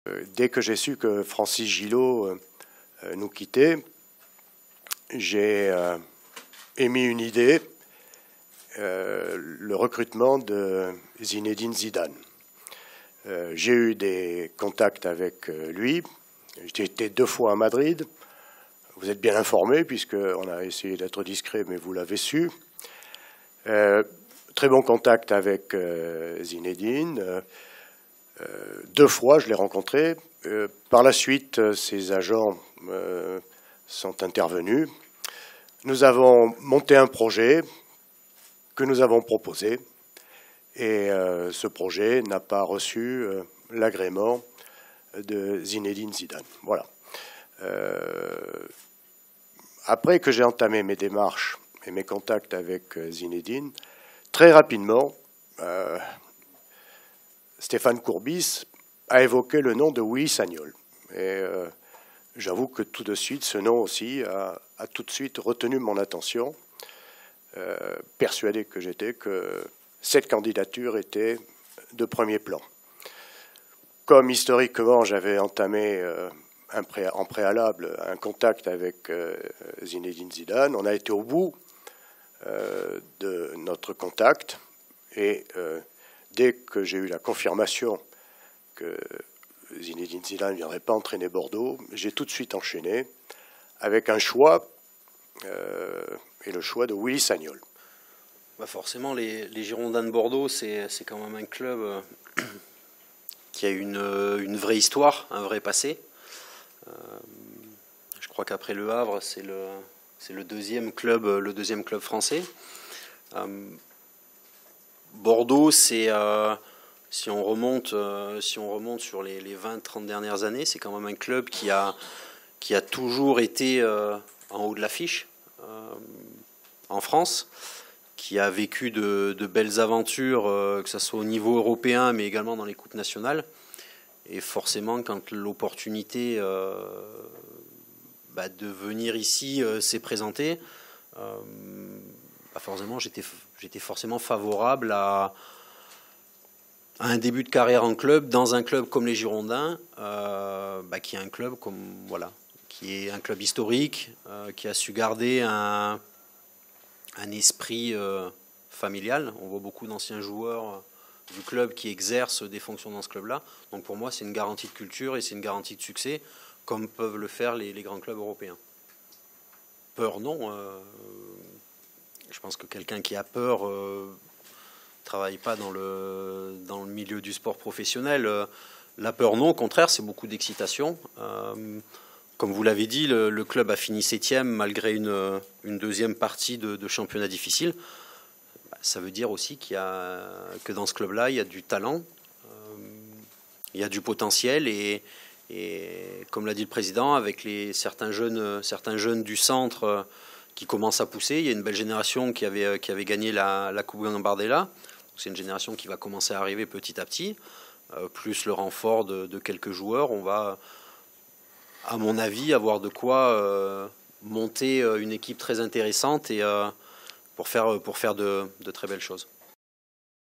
Dès que j'ai su que Francis Gillot nous quittait, j'ai émis une idée, le recrutement de Zinedine Zidane. J'ai eu des contacts avec lui. J'ai été 2 fois à Madrid. Vous êtes bien informé puisqu'on a essayé d'être discret, mais vous l'avez su. Très bon contact avec Zinedine. 2 fois, je l'ai rencontré. Par la suite, ses agents sont intervenus. Nous avons monté un projet que nous avons proposé. Et ce projet n'a pas reçu l'agrément de Zinedine Zidane. Voilà. Après que j'ai entamé mes démarches et mes contacts avec Zinedine, très rapidement, Stéphane Courbis a évoqué le nom de Willy Sagnol. Et j'avoue que tout de suite, ce nom aussi a tout de suite retenu mon attention, persuadé que j'étais que cette candidature était de premier plan. Comme historiquement, j'avais entamé en préalable un contact avec Zinedine Zidane, on a été au bout de notre contact et dès que j'ai eu la confirmation que Zinedine Zidane ne viendrait pas entraîner Bordeaux, j'ai tout de suite enchaîné avec un choix et le choix de Willy Sagnol. Bah forcément, les Girondins de Bordeaux, c'est quand même un club qui a une vraie histoire, un vrai passé. Je crois qu'après Le Havre, c'est le deuxième club français. Bordeaux, c'est si on remonte sur les 20-30 dernières années, c'est quand même un club qui a toujours été en haut de l'affiche en France, qui a vécu de belles aventures, que ce soit au niveau européen, mais également dans les coupes nationales. Et forcément, quand l'opportunité de venir ici s'est présentée, forcément, j'étais forcément favorable à un début de carrière en club, dans un club comme les Girondins, qui est un club qui est un club historique, qui a su garder un esprit familial. On voit beaucoup d'anciens joueurs du club qui exercent des fonctions dans ce club-là. Donc pour moi, c'est une garantie de culture et c'est une garantie de succès, comme peuvent le faire les grands clubs européens. Peur, non. Je pense que quelqu'un qui a peur travaille pas dans le milieu du sport professionnel. La peur, non. Au contraire, c'est beaucoup d'excitation. Comme vous l'avez dit, le club a fini 7e malgré une deuxième partie de championnat difficile. Ça veut dire aussi que dans ce club-là, il y a du talent, il y a du potentiel et comme l'a dit le président, avec certains jeunes du centre qui commencent à pousser, il y a une belle génération qui avait gagné la Coupe Gambardella. C'est une génération qui va commencer à arriver petit à petit, plus le renfort de quelques joueurs. On va, à mon avis, avoir de quoi monter une équipe très intéressante et pour faire de très belles choses.